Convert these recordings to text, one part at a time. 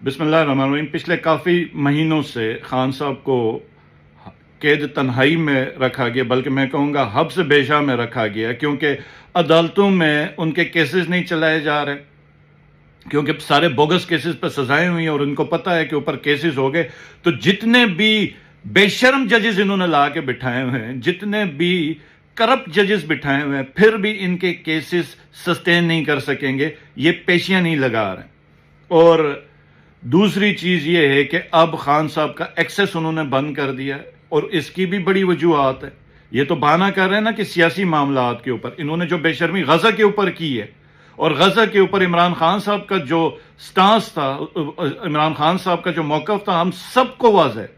बिस्मिल्लाह रहमान रहीम। पिछले काफ़ी महीनों से खान साहब को कैद तन्हाई में रखा गया, बल्कि मैं कहूँगा हब्स बेशा में रखा गया, क्योंकि अदालतों में उनके केसेस नहीं चलाए जा रहे, क्योंकि सारे बोगस केसेस पर सजाएं हुई हैं और उनको पता है कि ऊपर केसेस हो गए तो जितने भी बेशर्म जजेस इन्होंने ला के बिठाए हुए हैं, जितने भी करप्ट जजेस बिठाए हुए हैं, फिर भी इनके केसेस सस्टेन नहीं कर सकेंगे, ये पेशियां नहीं लगा रहे। और दूसरी चीज ये है कि अब खान साहब का एक्सेस उन्होंने बंद कर दिया है और इसकी भी बड़ी वजूहत है। ये तो बहाना कर रहे हैं ना कि सियासी मामलात के ऊपर इन्होंने जो बेशर्मी गजा के ऊपर की है, और गजा के ऊपर इमरान खान साहब का जो स्टांस था, इमरान खान साहब का जो मौकफ था, हम सबको वाज़ेह है।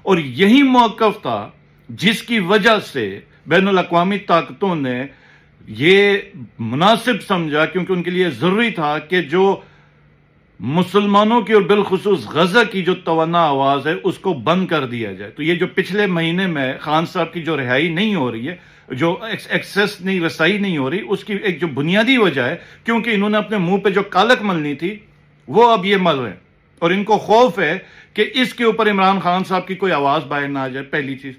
और यही मौकफ था जिसकी वजह से बैनुल अक़वामी ताकतों ने ये मुनासिब समझा, क्योंकि उनके लिए जरूरी था कि जो मुसलमानों की और बिलखुसूस गजा की जो तवन्ना आवाज है उसको बंद कर दिया जाए। तो ये जो पिछले महीने में खान साहब की जो रिहाई नहीं हो रही है, जो एक्सेस नहीं, रसाई नहीं हो रही, उसकी एक जो बुनियादी वजह है क्योंकि इन्होंने अपने मुंह पे जो कालक मलनी थी वो अब ये मल रहे हैं और इनको खौफ है कि इसके ऊपर इमरान खान साहब की कोई आवाज बाहर ना आ जाए, पहली चीज।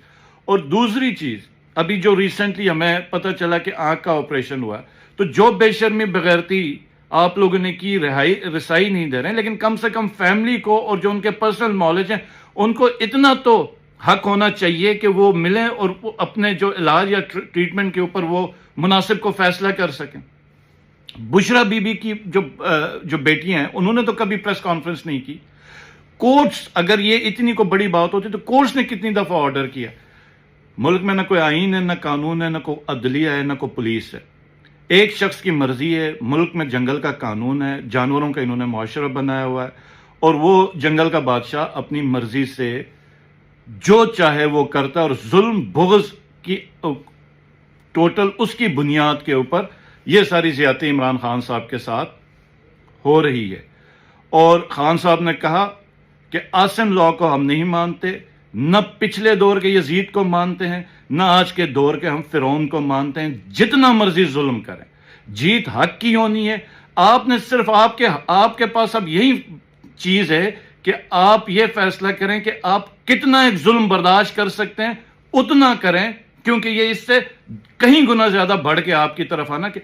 और दूसरी चीज, अभी जो रिसेंटली हमें पता चला कि आंख का ऑपरेशन हुआ, तो जो बेशर्मी बगैरती आप लोगों ने की, रसाई नहीं दे रहे हैं, लेकिन कम से कम फैमिली को और जो उनके पर्सनल नॉलेज हैं उनको इतना तो हक होना चाहिए कि वो मिलें और वो अपने जो इलाज या ट्रीटमेंट के ऊपर वो मुनासिब को फैसला कर सकें। बुशरा बीबी की जो बेटियां हैं उन्होंने तो कभी प्रेस कॉन्फ्रेंस नहीं की। कोर्ट्स, अगर ये इतनी को बड़ी बात होती तो कोर्ट्स ने कितनी दफा ऑर्डर किया। मुल्क में ना कोई आईन है, ना कानून है, ना कोई अदलिया है, ना कोई पुलिस है। एक शख्स की मर्जी है। मुल्क में जंगल का कानून है, जानवरों का इन्होंने मुआशरा बनाया हुआ है और वो जंगल का बादशाह अपनी मर्जी से जो चाहे वो करता है और जुल्म बुग़्ज़ की टोटल उसकी बुनियाद के ऊपर ये सारी ज़्यादती इमरान खान साहब के साथ हो रही है। और खान साहब ने कहा कि आसिम लॉ को हम नहीं मानते, न पिछले दौर के यजीद को मानते हैं, न आज के दौर के हम फिरौन को मानते हैं। जितना मर्जी जुल्म करें, जीत हक की होनी है। आपने सिर्फ आपके पास अब यही चीज है कि आप ये फैसला करें कि आप कितना एक जुल्म बर्दाश्त कर सकते हैं, उतना करें, क्योंकि ये इससे कहीं गुना ज्यादा बढ़ के आपकी तरफ आना कि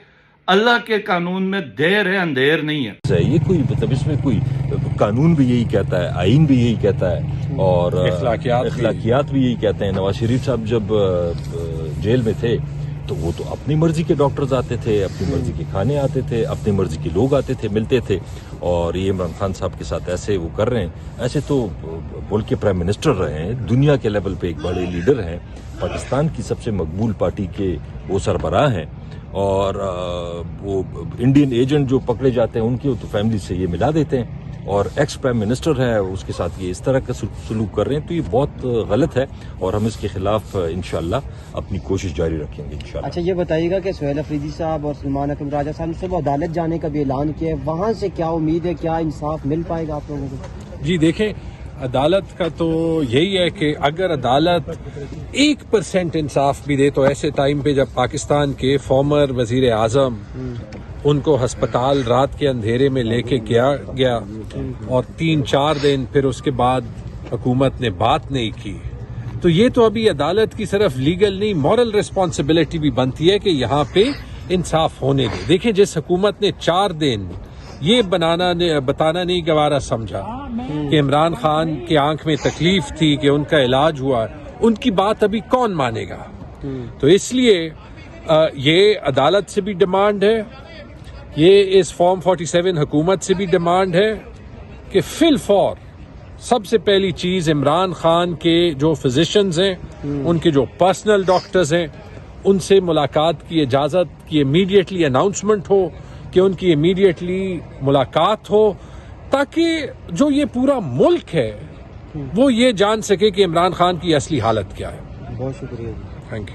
अल्लाह के कानून में देर है, अंधेर नहीं है। ये कोई मतलब इसमें कोई कानून भी यही कहता है, आइन भी यही कहता है और अखलाकियात भी यही कहते हैं। नवाज शरीफ साहब जब जेल में थे तो वो तो अपनी मर्जी के डॉक्टर्स आते थे, अपनी मर्जी के खाने आते थे, अपनी मर्जी के लोग आते थे, मिलते थे। और ये इमरान खान साहब के साथ ऐसे वो कर रहे हैं। ऐसे तो मुल्क के प्राइम मिनिस्टर रहे हैं, दुनिया के लेवल पे एक बड़े लीडर हैं, पाकिस्तान की सबसे मकबूल पार्टी के वो सरबराह हैं और वो इंडियन एजेंट जो पकड़े जाते हैं उनकी तो फैमिली से ये मिला देते हैं और एक्स प्राइम मिनिस्टर है उसके साथ ये इस तरह का सलूक कर रहे हैं। तो ये बहुत गलत है और हम इसके खिलाफ इंशाल्लाह अपनी कोशिश जारी रखेंगे इंशाल्लाह। अच्छा, ये बताइएगा कि सुहेल अफरीदी साहब और सलमान अकरम राजा साहब ने सुबह अदालत जाने का भी ऐलान किया है, वहां से क्या उम्मीद है, क्या इंसाफ मिल पाएगा आप लोगों को? जी देखें, अदालत का तो यही है कि अगर अदालत 1% इंसाफ भी दे तो ऐसे टाइम पे जब पाकिस्तान के फॉर्मर वजीर आजम उनको अस्पताल रात के अंधेरे में लेके गया और 3-4 दिन फिर उसके बाद हुकूमत ने बात नहीं की, तो ये तो अभी अदालत की सिर्फ लीगल नहीं मॉरल रिस्पॉन्सिबिलिटी भी बनती है कि यहाँ पे इंसाफ होने दे। देखिए, जिस हुकूमत ने 4 दिन ये बताना नहीं गवारा समझा कि इमरान खान की आंख में तकलीफ थी, कि उनका इलाज हुआ, उनकी बात अभी कौन मानेगा? तो इसलिए ये अदालत से भी डिमांड है, ये इस फॉर्म 47 हुकूमत से भी डिमांड है कि फिल फॉर सबसे पहली चीज इमरान खान के जो फिजिशियंस हैं, उनके जो पर्सनल डॉक्टर्स हैं, उनसे मुलाकात की इजाजत की इमीडिएटली अनाउंसमेंट हो, कि उनकी इमीडिएटली मुलाकात हो, ताकि जो ये पूरा मुल्क है वो ये जान सके कि इमरान खान की असली हालत क्या है। बहुत शुक्रिया।